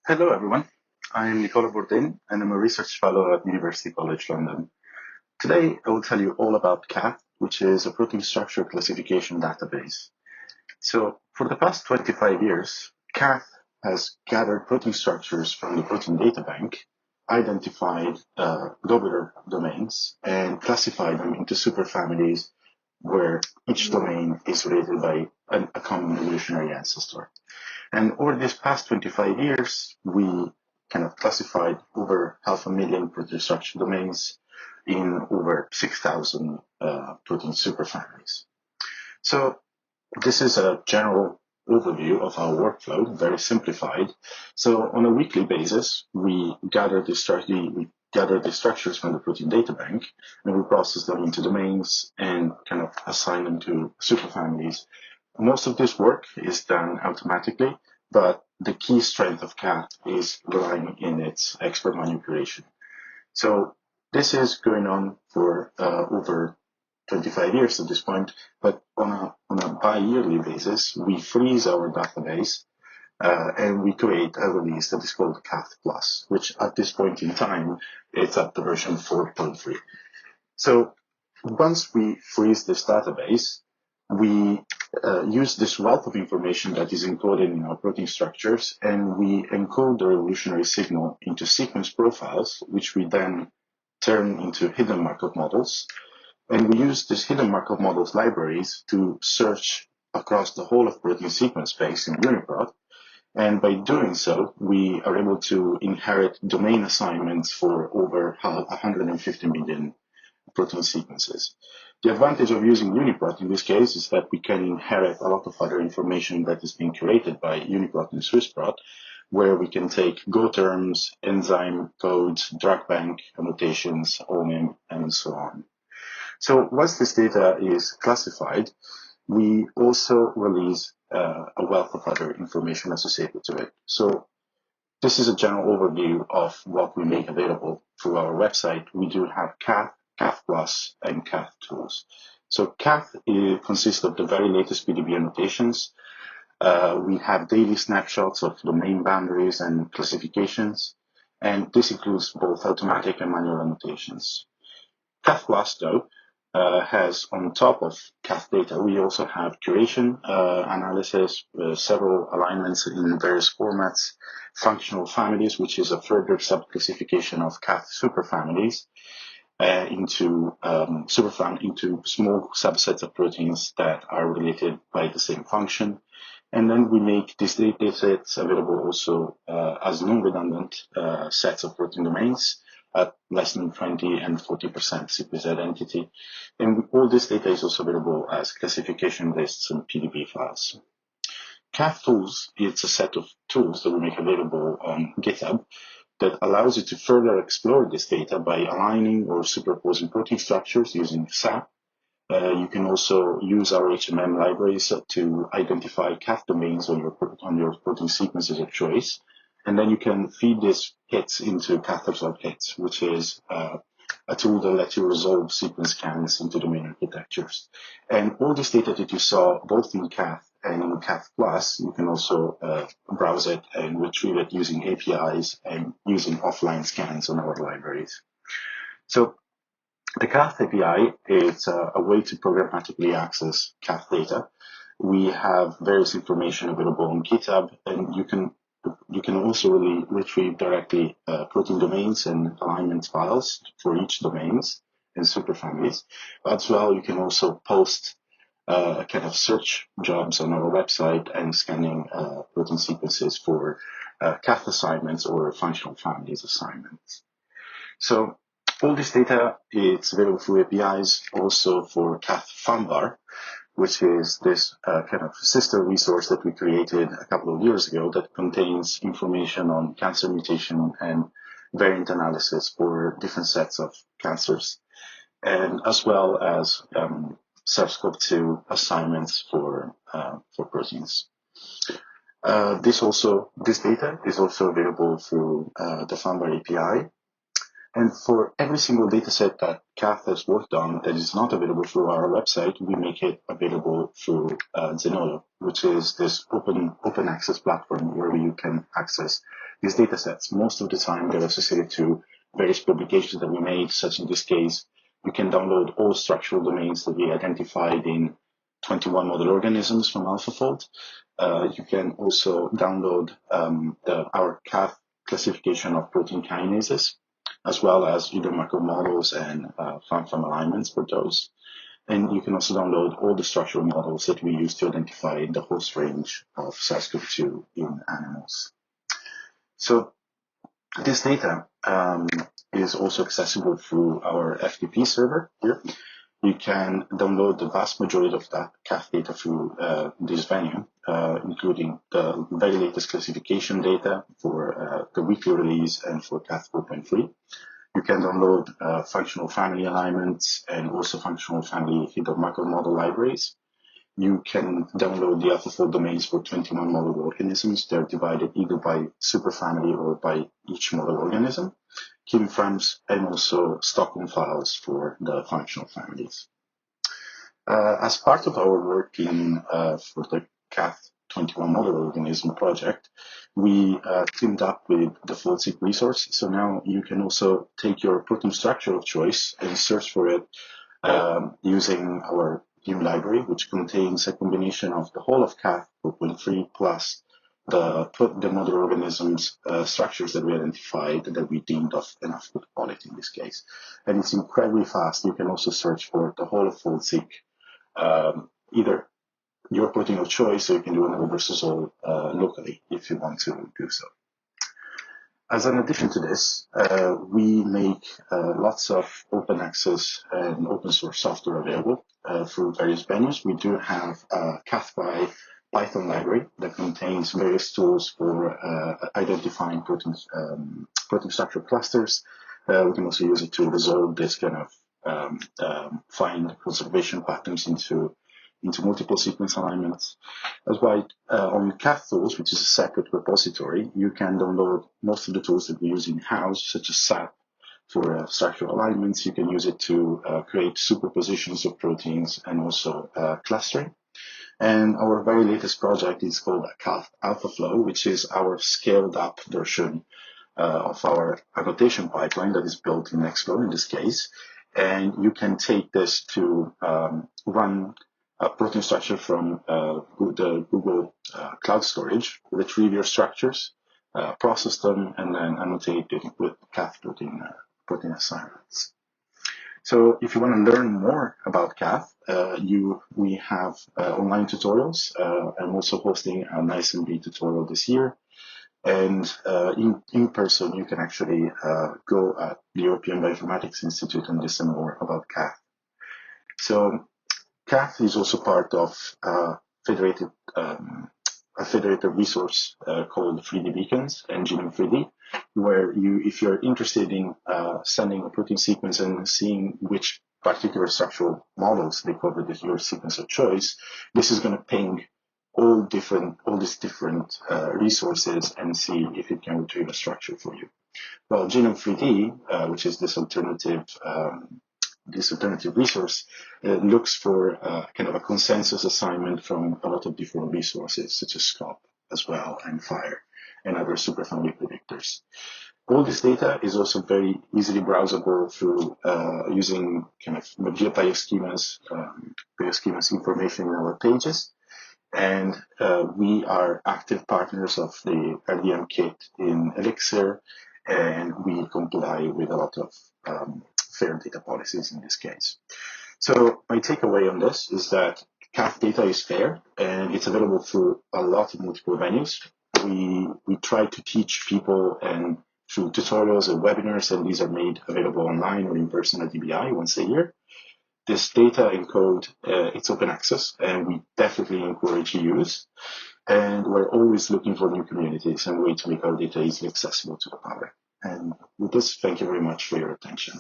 Hello, everyone. I'm Nicola Bordin, and I'm a research fellow at University College London. Today, I will tell you all about CATH, which is a protein structure classification database. So, for the past 25 years, CATH has gathered protein structures from the protein data bank, identified globular domains, and classified them into superfamilies where each domain is related by a common evolutionary ancestor. And over these past 25 years, we kind of classified over 500,000 protein structure domains in over 6,000 protein superfamilies. So this is a general overview of our workflow, very simplified. So on a weekly basis, we gather the structures from the protein data bank, and we process them into domains and kind of assign them to superfamilies. Most of this work is done automatically, but the key strength of CATH is relying in its expert manipulation. So this is going on for over 25 years at this point, but on a bi-yearly basis, we freeze our database and we create a release that is called CATH Plus, which at this point in time, it's at the version 4.3. So once we freeze this database, we use this wealth of information that is encoded in our protein structures, and we encode the evolutionary signal into sequence profiles, which we then turn into hidden Markov models. And we use these hidden Markov models libraries to search across the whole of protein sequence space in UniProt. And by doing so, we are able to inherit domain assignments for over 150 million protein sequences. The advantage of using UniProt in this case is that we can inherit a lot of other information that is being created by UniProt and SwissProt, where we can take Go terms, enzyme codes, drug bank annotations, OMIM, and so on. So once this data is classified, we also release a wealth of other information associated to it. So this is a general overview of what we make available through our website. We do have CATH, CATH Plus, and CATH tools. So CATH consists of the very latest PDB annotations. We have daily snapshots of domain boundaries and classifications, and this includes both automatic and manual annotations. CATH Plus, though, has on top of CATH data, we also have curation analysis, several alignments in various formats, functional families, which is a further subclassification of CATH superfamilies into small subsets of proteins that are related by the same function. And then we make these data sets available also as non-redundant sets of protein domains at less than 20 and 40% sequence identity. And all this data is also available as classification lists and PDB files. CATH tools, it's a set of tools that we make available on GitHub that allows you to further explore this data by aligning or superposing protein structures using SAP. You can also use our HMM libraries to identify CATH domains on your protein sequences of choice. And then you can feed these hits into CATH Resolve Hits, which is a tool that lets you resolve sequence scans into domain architectures. And all this data that you saw both in CATH and in CATH Plus, you can also browse it and retrieve it using APIs and using offline scans on our libraries. So the CATH API is a way to programmatically access CATH data. We have various information available on GitHub, and you can also really retrieve directly protein domains and alignment files for each domains and superfamilies. As well, you can also post kind of search jobs on our website and scanning protein sequences for CATH assignments or functional families assignments. So all this data is available through APIs also for CATH FunBar, which is this kind of sister resource that we created a couple of years ago that contains information on cancer mutation and variant analysis for different sets of cancers, and as well as SARS-CoV-2 assignments for proteins. This data is also available through the FunBar API. And for every single dataset that CATH has worked on that is not available through our website, we make it available through Zenodo, which is this open access platform where you can access These data sets, most of the time, they're associated to various publications that we made, such in this case, you can download all structural domains that we identified in 21 model organisms from AlphaFold. You can also download our CATH classification of protein kinases, as well as either macro models and farm alignments for those. And you can also download all the structural models that we use to identify the host range of SARS-CoV-2 in animals. So this data is also accessible through our FTP server here. You can download the vast majority of that CATH data through this venue, including the very latest classification data for the weekly release and for CATH 4.3. You can download functional family alignments and also functional family hidden macro model libraries. You can download the AlphaFold domains for 21 model organisms. They're divided either by superfamily or by each model organism, Kim frames, and also Stockholm files for the functional families. As part of our work in for the CATH 21 model organism project, we teamed up with the FoldSeq resource. So now you can also take your protein structure of choice and search for it using our new library, which contains a combination of the whole of CATH 4.3 plus the model organisms structures that we identified that we deemed of enough good quality in this case. And it's incredibly fast. You can also search for the whole of FoldSeq, either your protein of choice, or you can do an all versus all locally if you want to do so. As an addition to this, we make lots of open access and open source software available through various venues. We do have a CATH-by Python library that contains various tools for identifying protein structure clusters. We can also use it to resolve this kind of find conservation patterns into multiple sequence alignments. As well, on CATH tools, which is a separate repository, you can download most of the tools that we use in-house, such as SAP for structural alignments. You can use it to create superpositions of proteins and also clustering. And our very latest project is called CATH AlphaFlow, which is our scaled up version of our annotation pipeline that is built in Nextflow in this case. And you can take this to run a protein structure from the Google Cloud Storage, retrieve your structures, process them, and then annotate it with CATH protein assignments. So if you want to learn more about CATH, we have online tutorials. I'm also hosting an ISMB tutorial this year. And in person, you can actually go at the European Bioinformatics Institute and listen more about CATH. So CATH is also part of a federated resource called 3D Beacons and Genome 3D, where if you're interested in sending a protein sequence and seeing which particular structural models they cover with your sequence of choice, this is going to ping all these different resources and see if it can retrieve a structure for you. Well, Genome 3D, which is this alternative resource, looks for kind of a consensus assignment from a lot of different resources, such as SCOP as well, and FIRE, and other superfamily predictors. All this data is also very easily browsable through using kind of bioschemas information in our pages. And we are active partners of the RDM kit in ELIXIR, and we comply with a lot of fair data policies in this case. So my takeaway on this is that CATH data is fair, and it's available through a lot of multiple venues. We try to teach people and through tutorials and webinars, and these are made available online or in person at DBI once a year. This data and code, it's open access, and we definitely encourage use. And we're always looking for new communities and ways to make our data easily accessible to the public. And with this, thank you very much for your attention.